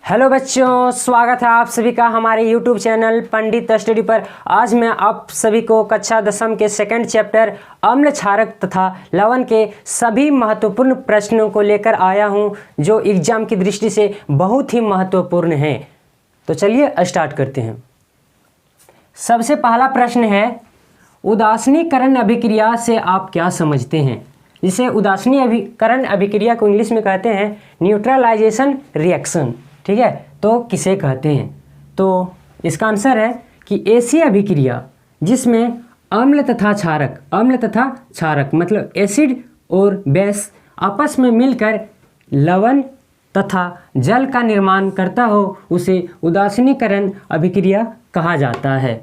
Hello बच्चों, स्वागत है आप सभी का हमारे YouTube चैनल पंडित स्टडी पर। आज मैं आप सभी को कक्षा 10वीं के सेकंड चैप्टर अम्ल क्षारक तथा लवण के सभी महत्वपूर्ण प्रश्नों को लेकर आया हूं जो एग्जाम की दृष्टि से बहुत ही महत्वपूर्ण हैं। तो चलिए स्टार्ट करते हैं। सबसे पहला प्रश्न है, उदासीनीकरण अभिक्रिया से आप क्या समझते हैं? जिसे उदासीनीकरण अभिक्रिया को इंग्लिश में कहते हैं न्यूट्रलाइजेशन रिएक्शन। ठीक है, तो किसे कहते हैं? तो इसका आंसर है कि ऐसी अभिक्रिया जिसमें अम्ल तथा क्षारक मतलब एसिड और बेस आपस में मिलकर लवण तथा जल का निर्माण करता हो उसे उदासीनीकरण अभिक्रिया कहा जाता है।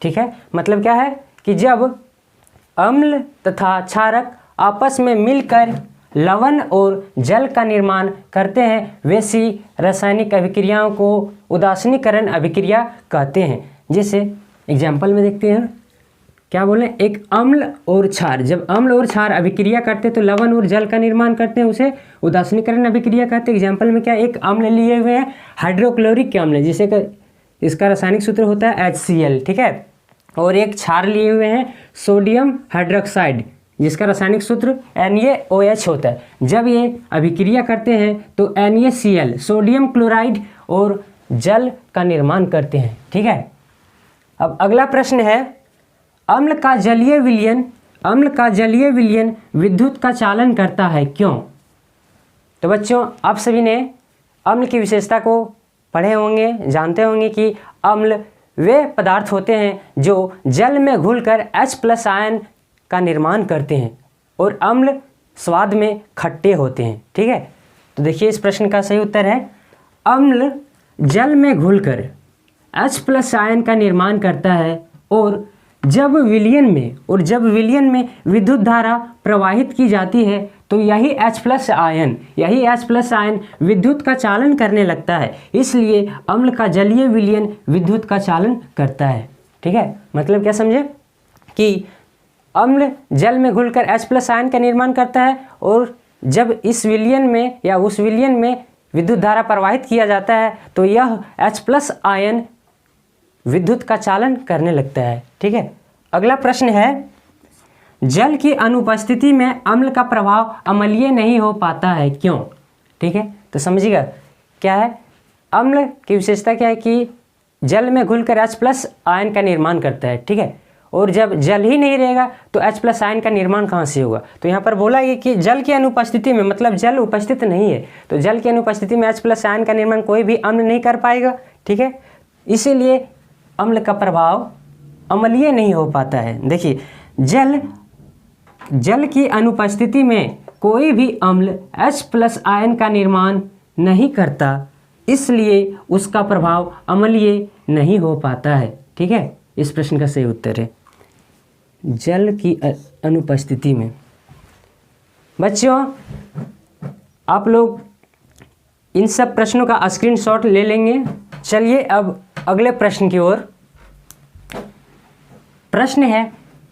ठीक है, मतलब क्या है कि जब अम्ल तथा क्षारक आपस में मिलकर लवण और जल का निर्माण करते हैं वैसी रासायनिक अभिक्रियाओं को उदासीनीकरण अभिक्रिया कहते हैं। जैसे एग्जाम्पल में देखते हैं, क्या बोले, एक अम्ल और क्षार, जब अम्ल और क्षार अभिक्रिया करते तो लवण और जल का निर्माण करते हैं, उसे उदासीनीकरण अभिक्रिया कहते हैं। एग्जाम्पल में क्या, एक अम्ल लिए हुए हैं हाइड्रोक्लोरिक अम्ल, जिसे इसका रासायनिक सूत्र होता है HCl। ठीक है, और एक क्षार लिए हुए हैं सोडियम हाइड्रोक्साइड, जिसका रासायनिक सूत्र NaOH होता है। जब ये अभिक्रिया करते हैं तो NaCl सोडियम क्लोराइड और जल का निर्माण करते हैं। ठीक है, अब अगला प्रश्न है, अम्ल का जलीय विलयन विद्युत का चालन करता है, क्यों? तो बच्चों, आप सभी ने अम्ल की विशेषता को पढ़े होंगे, जानते होंगे कि अम्ल वे पदार्थ होते हैं जो जल में घुलकर H+ आयन का निर्माण करते हैं और अम्ल स्वाद में खट्टे होते हैं। ठीक है, तो देखिए इस प्रश्न का सही उत्तर है, अम्ल जल में घुलकर H+ आयन का निर्माण करता है और जब विलयन में विद्युत धारा प्रवाहित की जाती है तो यही H+ आयन विद्युत का चालन करने लगता है, इसलिए अम्ल का जलीय विलयन विद्युत का चालन करता है। ठीक है, मतलब क्या समझे कि अम्ल जल में घुलकर H+ आयन का निर्माण करता है और जब इस विलयन में या उस विलयन में विद्युत धारा प्रवाहित किया जाता है तो यह H+ आयन विद्युत का चालन करने लगता है। ठीक है, अगला प्रश्न है, जल की अनुपस्थिति में अम्ल का प्रभाव अम्लीय नहीं हो पाता है, क्यों? ठीक है, तो समझिएगा क्या है, अम्ल की विशेषता क्या है कि जल में घुलकर H+ आयन का निर्माण करता है। ठीक है, और जब जल ही नहीं रहेगा तो H+ आयन का निर्माण कहाँ से होगा? तो यहाँ पर बोला है कि जल की अनुपस्थिति में, मतलब जल उपस्थित नहीं है तो जल की अनुपस्थिति में H+ आयन का निर्माण कोई भी अम्ल नहीं कर पाएगा। ठीक है, इसीलिए अम्ल का प्रभाव अम्लीय नहीं हो पाता है। देखिए, जल की अनुपस्थिति में कोई भी अम्ल H+ आयन का निर्माण नहीं करता, इसलिए उसका प्रभाव अम्लीय नहीं हो पाता है। ठीक है, इस प्रश्न का सही उत्तर है जल की अनुपस्थिति में। बच्चों, आप लोग इन सब प्रश्नों का स्क्रीनशॉट ले लेंगे। चलिए अब अगले प्रश्न की ओर। प्रश्न है,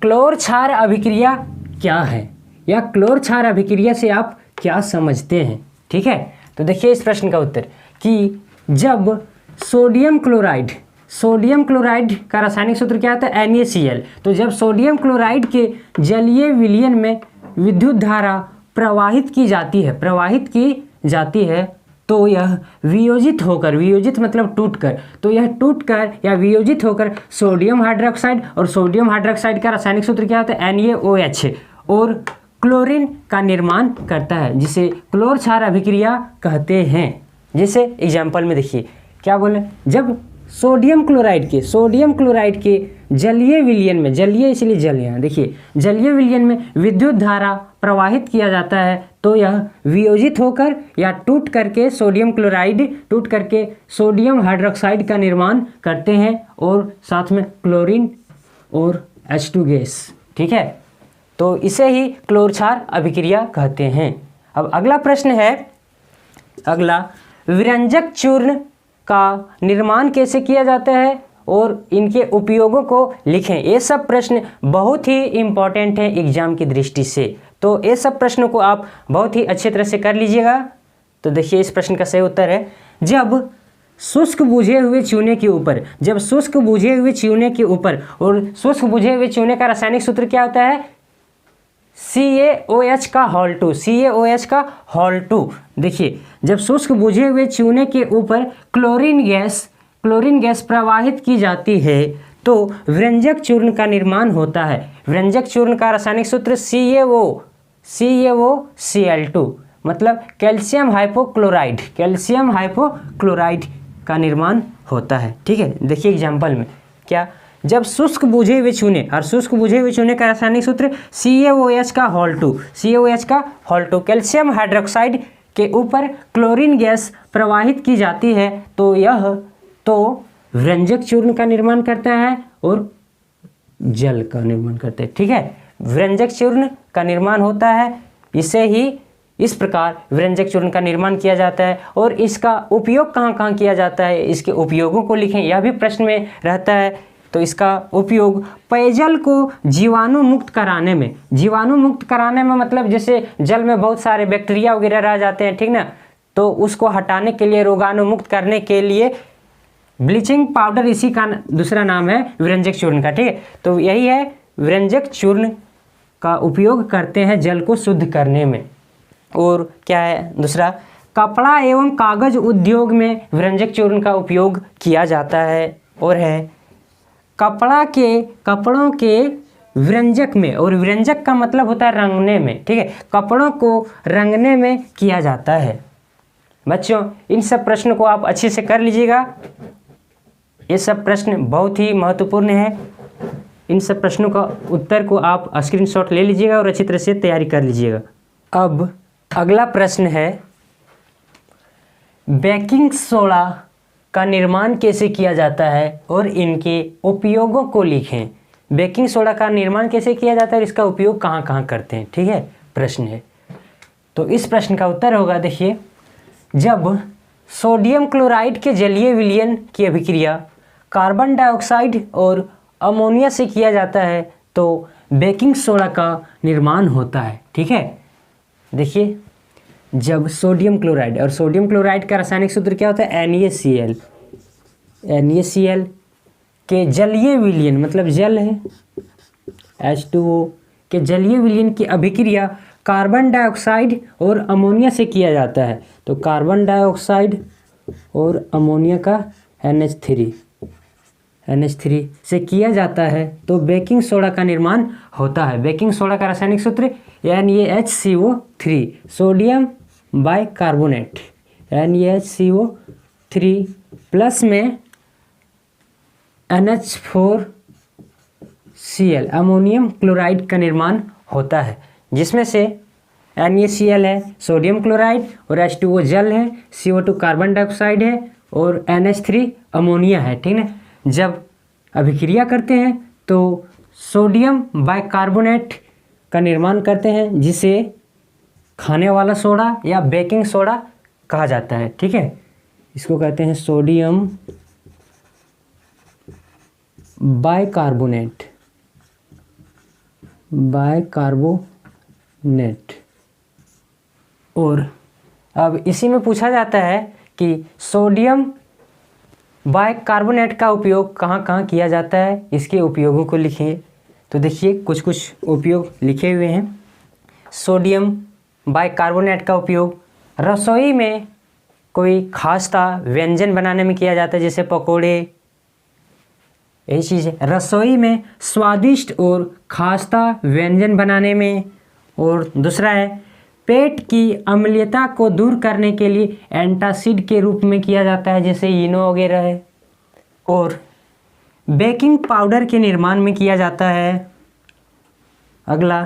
क्लोर क्षार अभिक्रिया क्या है, या क्लोर क्षार अभिक्रिया से आप क्या समझते हैं? ठीक है, तो देखिए इस प्रश्न का उत्तर कि जब सोडियम क्लोराइड का रासायनिक सूत्र क्या होता है? NaCl। तो जब सोडियम क्लोराइड के जलीय विलयन में विद्युत धारा प्रवाहित की जाती है तो यह वियोजित मतलब टूटकर, तो यह टूटकर या वियोजित होकर सोडियम हाइड्रोक्साइड, और सोडियम हाइड्रोक्साइड का रासायनिक सूत्र क्या होता है? NaOH, और क्लोरीन का निर्माण करता है, जिसे क्लोर क्षार अभिक्रिया कहते हैं। जैसे एग्जाम्पल में देखिए क्या बोले, जब सोडियम क्लोराइड के जलीय विलयन में, जलीय इसलिए जल यहाँ देखिए, जलीय विलयन में विद्युत धारा प्रवाहित किया जाता है तो यह वियोजित होकर या टूट करके सोडियम हाइड्रोक्साइड का निर्माण करते हैं और साथ में क्लोरीन और H2 गैस। ठीक है, तो इसे ही क्लोर क्षार अभिक्रिया कहते हैं। अब अगला प्रश्न है, विरंजक चूर्ण का निर्माण कैसे किया जाता है और इनके उपयोगों को लिखें। ये सब प्रश्न बहुत ही इम्पॉर्टेंट हैं एग्जाम की दृष्टि से, तो ये सब प्रश्नों को आप बहुत ही अच्छे तरह से कर लीजिएगा। तो देखिए इस प्रश्न का सही उत्तर है, जब शुष्क बुझे हुए चूने के ऊपर, जब शुष्क बुझे हुए चूने के ऊपर, और शुष्क बुझे हुए चूने का रासायनिक सूत्र क्या होता है? CaOH का होल 2, CaOH का होल 2। देखिए, जब शुष्क बुझे हुए चूने के ऊपर क्लोरीन गैस प्रवाहित की जाती है तो व्यंजक चूर्ण का निर्माण होता है। व्यंजक चूर्ण का रासायनिक सूत्र CaOCl2, मतलब कैल्शियम हाइपोक्लोराइड का निर्माण होता है। ठीक है, देखिए एग्जाम्पल में क्या, जब शुष्क बुझे हुए चूने, और शुष्क बुझे हुए चूने का रासायनिक सूत्र CaOH का होल 2, कैल्शियम हाइड्रोक्साइड के ऊपर क्लोरीन गैस प्रवाहित की जाती है तो यह व्यंजक चूर्ण का निर्माण करता है और जल का निर्माण करता है। ठीक है, व्यंजक चूर्ण का निर्माण होता है, इस प्रकार व्यंजक चूर्ण का निर्माण किया जाता है। और इसका उपयोग कहाँ कहाँ किया जाता है, इसके उपयोगों को लिखें, यह भी प्रश्न में रहता है। तो इसका उपयोग पेयजल को जीवाणु मुक्त कराने में मतलब जैसे जल में बहुत सारे बैक्टीरिया वगैरह रह जाते हैं, ठीक ना, तो उसको हटाने के लिए, रोगाणु मुक्त करने के लिए ब्लीचिंग पाउडर, इसी का दूसरा नाम है व्यंजक चूर्ण का। ठीक है, तो यही है, व्यंजक चूर्ण का उपयोग करते हैं जल को शुद्ध करने में। और क्या है दूसरा, कपड़ा एवं कागज उद्योग में व्यंजक चूर्ण का उपयोग किया जाता है। और है कपड़ों के व्यंजक में, और व्यंजक का मतलब होता है रंगने में। ठीक है, कपड़ों को रंगने में किया जाता है। बच्चों, इन सब प्रश्नों को आप अच्छे से कर लीजिएगा, ये सब प्रश्न बहुत ही महत्वपूर्ण है। इन सब प्रश्नों का उत्तर को आप स्क्रीनशॉट ले लीजिएगा और अच्छी तरह से तैयारी कर लीजिएगा। अब अगला प्रश्न है, बेकिंग सोडा का निर्माण कैसे किया जाता है और इनके उपयोगों को लिखें। बेकिंग सोडा का निर्माण कैसे किया जाता है और इसका उपयोग कहाँ कहाँ करते हैं। ठीक है, प्रश्न है। तो इस प्रश्न का उत्तर होगा, देखिए, जब सोडियम क्लोराइड के जलीय विलयन की अभिक्रिया कार्बन डाइऑक्साइड और अमोनिया से किया जाता है तो बेकिंग सोडा का निर्माण होता है। ठीक है, देखिए, जब सोडियम क्लोराइड, और सोडियम क्लोराइड का रासायनिक सूत्र क्या होता है? NaCl के जलीय विलयन, मतलब जल है, H2O के जलीय विलयन की अभिक्रिया कार्बन डाइऑक्साइड और अमोनिया से किया जाता है। तो कार्बन डाइऑक्साइड और अमोनिया का NH3 से किया जाता है तो बेकिंग सोडा का निर्माण होता है। बेकिंग सोडा का रासायनिक सूत्र NaHCO3, sodium bicarbonate, NaHCO3 plus में NH4Cl, अमोनियम क्लोराइड का निर्माण होता है, जिसमें से NaCl है सोडियम क्लोराइड, और H2O जल है, CO2 कार्बन डाइऑक्साइड है, और NH3 अमोनिया है। ठीक है, जब अभिक्रिया करते हैं तो सोडियम बाइकार्बोनेट का निर्माण करते हैं, जिसे खाने वाला सोडा या बेकिंग सोडा कहा जाता है। ठीक है, इसको कहते हैं सोडियम बाइकार्बोनेट। और अब इसी में पूछा जाता है कि सोडियम बाइकार्बोनेट का उपयोग कहाँ कहाँ किया जाता है, इसके उपयोगों को लिखिए। तो देखिए, कुछ उपयोग लिखे हुए हैं। सोडियम बाइकार्बोनेट का उपयोग रसोई में कोई खास्ता व्यंजन बनाने में किया जाता है, जैसे पकोड़े, यही चीज़ है, रसोई में स्वादिष्ट और खास्ता व्यंजन बनाने में। और दूसरा है, पेट की अम्लीयता को दूर करने के लिए एंटासिड के रूप में किया जाता है, जैसे इनो वगैरह है। और बेकिंग पाउडर के निर्माण में किया जाता है। अगला,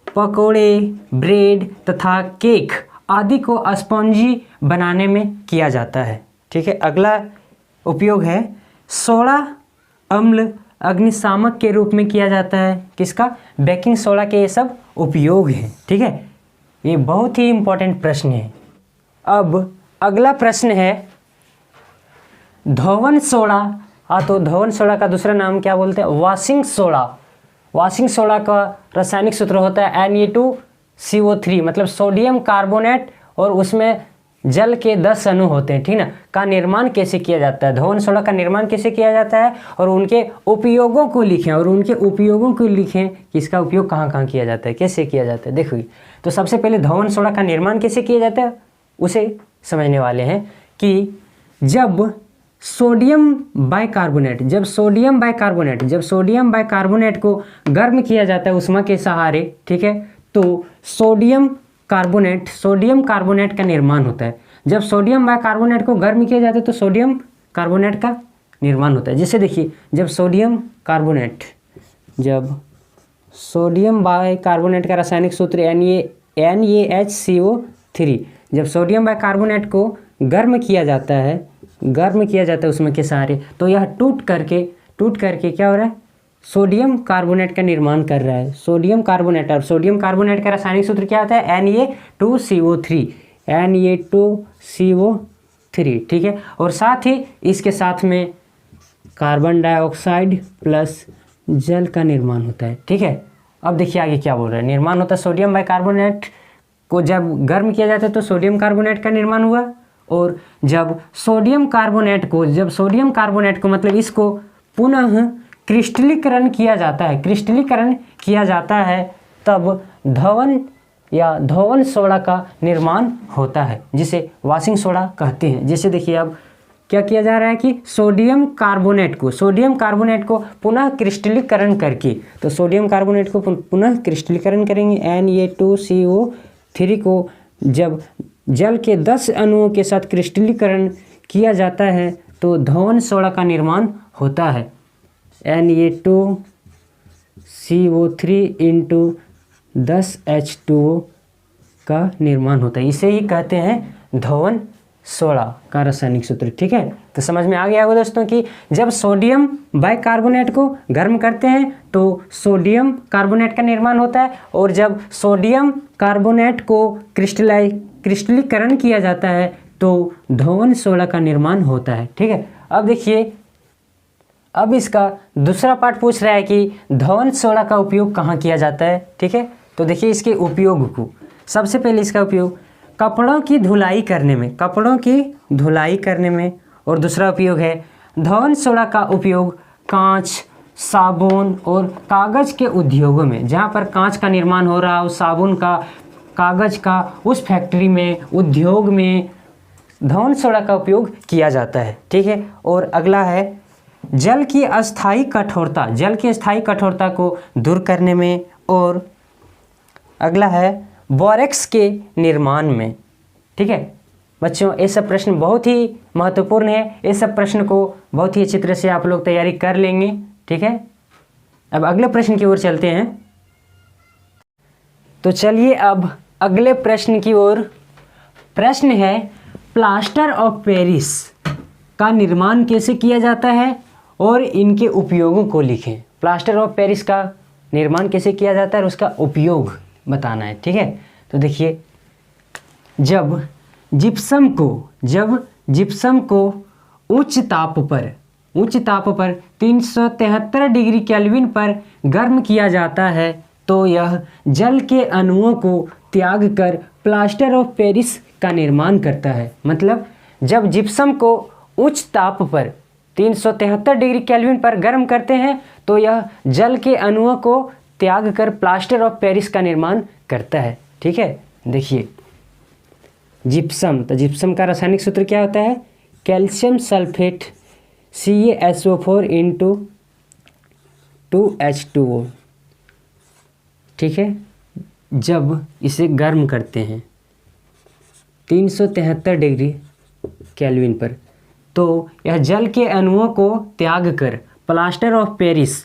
पकोड़े, ब्रेड तथा केक आदि को स्पॉन्जी बनाने में किया जाता है। ठीक है, अगला उपयोग है, सोडा अम्ल अग्निशामक के रूप में किया जाता है। किसका? बेकिंग सोडा के ये सब उपयोग हैं। ठीक है, ये बहुत ही इम्पोर्टेंट प्रश्न है। अब अगला प्रश्न है, धोवन सोडा। तो धोवन सोडा का दूसरा नाम क्या बोलते हैं? Washing soda. वॉशिंग सोडा का रासायनिक सूत्र होता है Na2CO3, मतलब सोडियम कार्बोनेट और उसमें जल के 10 अणु होते हैं, ठीक ना, का निर्माण कैसे किया जाता है, धवन सोडा का निर्माण कैसे किया जाता है और उनके उपयोगों को लिखें कि इसका उपयोग कहाँ कहाँ किया जाता है, कैसे किया जाता है। देखो तो सबसे पहले धवन सोडा का निर्माण कैसे किया जाता है उसे समझने वाले हैं कि जब सोडियम बाइकार्बोनेट को गर्म किया जाता है उष्मा के सहारे, ठीक है, तो सोडियम कार्बोनेट का निर्माण होता है। जब सोडियम बाइकार्बोनेट को गर्म किया जाता है तो सोडियम कार्बोनेट का निर्माण होता है। जैसे देखिए जब सोडियम बाइकार्बोनेट का रासायनिक सूत्र NaHCO3, जब सोडियम बाइकार्बोनेट को गर्म किया जाता है उसमें के सहारे, तो यह टूट करके क्या हो रहा है, सोडियम कार्बोनेट का निर्माण कर रहा है। सोडियम कार्बोनेट का रासायनिक सूत्र क्या होता है, Na2CO3, ठीक है। और साथ ही इसके साथ में कार्बन डाइऑक्साइड प्लस जल का निर्माण होता है, ठीक है। अब देखिए आगे क्या बोल रहा है, निर्माण होता है सोडियम बाइकार्बोनेट को जब गर्म किया जाता है तो सोडियम कार्बोनेट का निर्माण हुआ, और जब सोडियम कार्बोनेट को मतलब इसको पुनः क्रिस्टलीकरण किया जाता है तब धवन सोडा का निर्माण होता है, जिसे वॉशिंग सोडा कहते हैं। जैसे देखिए अब क्या किया जा रहा है कि सोडियम कार्बोनेट को पुनः क्रिस्टलीकरण करके, तो सोडियम कार्बोनेट को पुनः क्रिस्टलीकरण करेंगे, Na2CO3 को जब जल के 10 अणुओं के साथ क्रिस्टलीकरण किया जाता है तो धवन सोडा का निर्माण होता है। Na2CO3 इंटू 10H2O का निर्माण होता है। इसे ही कहते हैं धवन सोडा का रासायनिक सूत्र, ठीक है। तो समझ में आ गया होगा दोस्तों कि जब सोडियम बाइकार्बोनेट को गर्म करते हैं तो सोडियम कार्बोनेट का निर्माण होता है, और जब सोडियम कार्बोनेट को क्रिस्टलीकरण किया जाता है तो धवन सोडा का निर्माण होता है, ठीक है। अब देखिए अब इसका दूसरा पार्ट पूछ रहा है कि धवन सोडा का उपयोग कहाँ किया जाता है, ठीक है। तो देखिए इसके उपयोग को, सबसे पहले इसका उपयोग कपड़ों की धुलाई करने में, और दूसरा उपयोग है धवन सोडा का उपयोग कांच, साबुन और कागज़ के उद्योगों में, जहाँ पर कांच का निर्माण हो रहा हो, साबुन का, कागज़ का, उस फैक्ट्री में, उद्योग में धवन सोडा का उपयोग किया जाता है, ठीक है। और अगला है जल की अस्थायी कठोरता को दूर करने में, और अगला है बोरेक्स के निर्माण में, ठीक है। बच्चों ये सब प्रश्न बहुत ही महत्वपूर्ण है, ये सब प्रश्न को बहुत ही अच्छी तरह से आप लोग तैयारी कर लेंगे, ठीक है। अब अगले प्रश्न की ओर चलते हैं। तो चलिए अब अगले प्रश्न की ओर। प्रश्न है प्लास्टर ऑफ पेरिस का निर्माण कैसे किया जाता है और इनके उपयोगों को लिखें। प्लास्टर ऑफ पेरिस का निर्माण कैसे किया जाता है और उसका उपयोग बताना है, ठीक है। तो देखिए जब जिप्सम को उच्च ताप पर 373 डिग्री केल्विन पर गर्म किया जाता है तो यह जल के अणुओं को त्याग कर प्लास्टर ऑफ पेरिस का निर्माण करता है। मतलब जब जिप्सम को उच्च ताप पर 373 डिग्री केल्विन पर गर्म करते हैं तो यह जल के अणुओं को त्याग कर प्लास्टर ऑफ पेरिस का निर्माण करता है, ठीक है। देखिए जिप्सम का रासायनिक सूत्र क्या होता है, calcium sulphate CaSO4 into 2H2O, ठीक है। जब इसे गर्म करते हैं 373 डिग्री केल्विन पर तो यह जल के अणुओं को त्याग कर plaster of Paris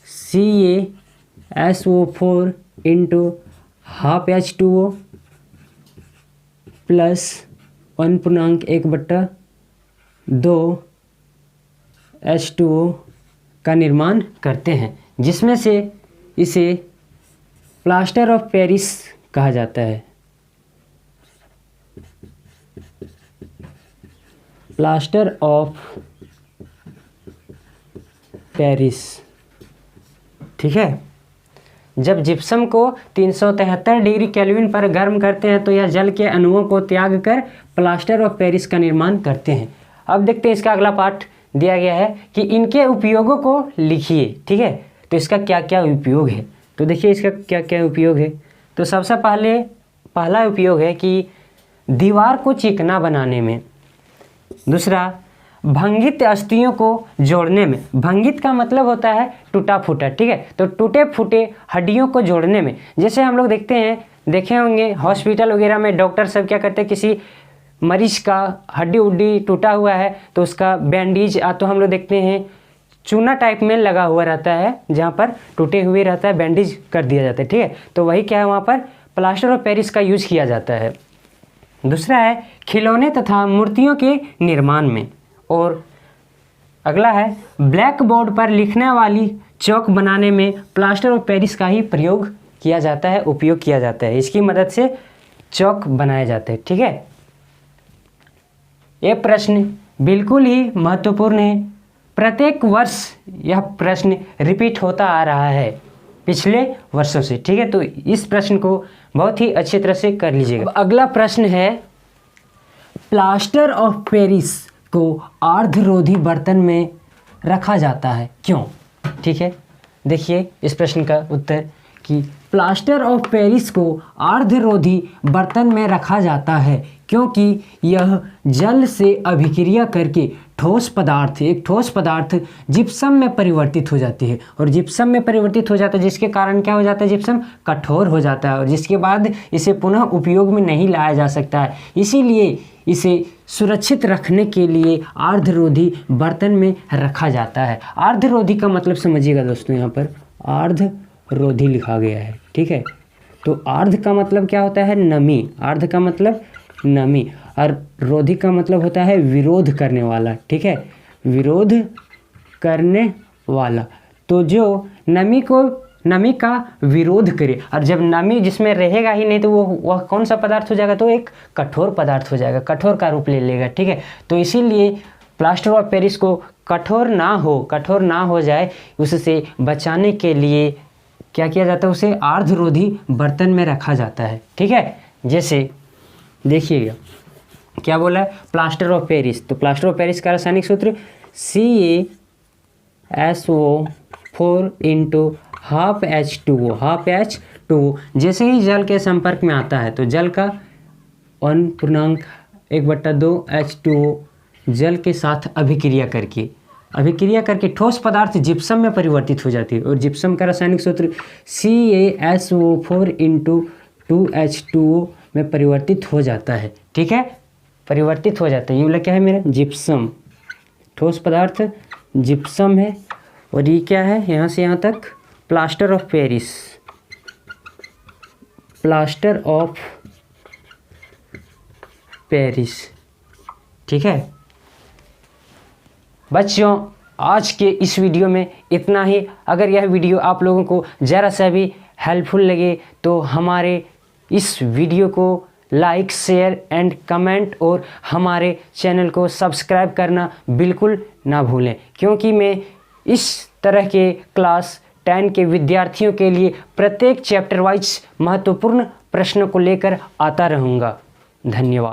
CaSO4 into 12H2O plus 1/1/2 H2O का निर्माण करते हैं, जिसमें से इसे प्लास्टर ऑफ पेरिस कहा जाता है। प्लास्टर ऑफ पेरिस, ठीक है। जब जिप्सम को 373 डिग्री केल्विन पर गर्म करते हैं तो यह जल के अणुओं को त्याग कर प्लास्टर ऑफ पेरिस का निर्माण करते हैं। अब देखते हैं इसका अगला पार्ट दिया गया है कि इनके उपयोगों को लिखिए। ठीक है, तो इसका क्या क्या उपयोग है, तो देखिए इसका क्या क्या उपयोग है। तो सबसे पहला उपयोग है कि दीवार को चिकना बनाने में। दूसरा, भंगित अस्थियों को जोड़ने में। भंगित का मतलब होता है टूटा फूटा। ठीक है, तो टूटे फूटे हड्डियों को जोड़ने में। जैसे हम लोग देखे होंगे हॉस्पिटल वगैरह में डॉक्टर सब क्या करते हैं, किसी मरीज का हड्डी उड्डी टूटा हुआ है तो उसका बैंडेज तो हम लोग देखते हैं चूना टाइप में लगा हुआ रहता है, जहाँ पर टूटे हुए रहता है बैंडेज कर दिया जाता है। ठीक है, तो वही क्या है, वहाँ पर प्लास्टर ऑफ पेरिस का यूज किया जाता है। दूसरा है खिलौने तथा मूर्तियों के निर्माण में। और अगला है ब्लैक बोर्ड पर लिखने वाली चौक बनाने में प्लास्टर ऑफ पेरिस का ही प्रयोग किया जाता है, उपयोग किया जाता है। इसकी मदद से चौक बनाए जाते हैं। ठीक है, ये प्रश्न बिल्कुल ही महत्वपूर्ण है। प्रत्येक वर्ष यह प्रश्न रिपीट होता आ रहा है पिछले वर्षों से। ठीक है, तो इस प्रश्न को बहुत ही अच्छी तरह से कर लीजिएगा। अगला प्रश्न है प्लास्टर ऑफ पेरिस को आर्द्ररोधी बर्तन में रखा जाता है, क्यों? ठीक है, देखिए इस प्रश्न का उत्तर कि प्लास्टर ऑफ पेरिस को आर्द्ररोधी बर्तन में रखा जाता है क्योंकि यह जल से अभिक्रिया करके एक ठोस पदार्थ जिप्सम में परिवर्तित हो जाती है। और जिप्सम में परिवर्तित हो जाता है जिसके कारण क्या हो जाता है, जिप्सम कठोर हो जाता है और जिसके बाद इसे पुनः उपयोग में नहीं लाया जा सकता है। इसीलिए इसे सुरक्षित रखने के लिए आर्द्ररोधी बर्तन में रखा जाता है। आर्द्ररोधी का मतलब समझिएगा दोस्तों, यहाँ पर आर्द्ररोधी लिखा गया है। ठीक है, तो आर्द्र का मतलब क्या होता है, नमी। आर्द्र का मतलब नमी और रोधी का मतलब होता है विरोध करने वाला। ठीक है, विरोध करने वाला, तो जो नमी का विरोध करे, और जब नमी जिसमें रहेगा ही नहीं तो वह कौन सा पदार्थ हो जाएगा, तो एक कठोर पदार्थ हो जाएगा, कठोर का रूप ले लेगा। ठीक है, तो इसीलिए प्लास्टर ऑफ पेरिस को कठोर ना हो जाए, उससे बचाने के लिए क्या किया जाता है, उसे आर्द्ररोधी बर्तन में रखा जाता है। ठीक है, जैसे देखिएगा क्या बोला है, प्लास्टर ऑफ पेरिस। तो प्लास्टर ऑफ पेरिस का रासायनिक सूत्र CaSO4 × हाफ H2O। जैसे ही जल के संपर्क में आता है तो जल का 1/2 H2O जल के साथ अभिक्रिया करके ठोस पदार्थ जिप्सम में परिवर्तित हो जाती है। और जिप्सम का रासायनिक सूत्र CaSO4 × 2H2O में परिवर्तित हो जाता है। ठीक है, परिवर्तित हो जाता है। ये वाला क्या है मेरा, जिप्सम, ठोस पदार्थ जिप्सम है। और ये क्या है, यहाँ से यहाँ तक प्लास्टर ऑफ पेरिस। ठीक है बच्चों, आज के इस वीडियो में इतना ही। अगर यह वीडियो आप लोगों को ज़रा सा भी हेल्पफुल लगे तो हमारे इस वीडियो को लाइक, शेयर एंड कमेंट और हमारे चैनल को सब्सक्राइब करना बिल्कुल ना भूलें, क्योंकि मैं इस तरह के क्लास 10 के विद्यार्थियों के लिए प्रत्येक चैप्टर वाइज महत्वपूर्ण प्रश्नों को लेकर आता रहूँगा। धन्यवाद।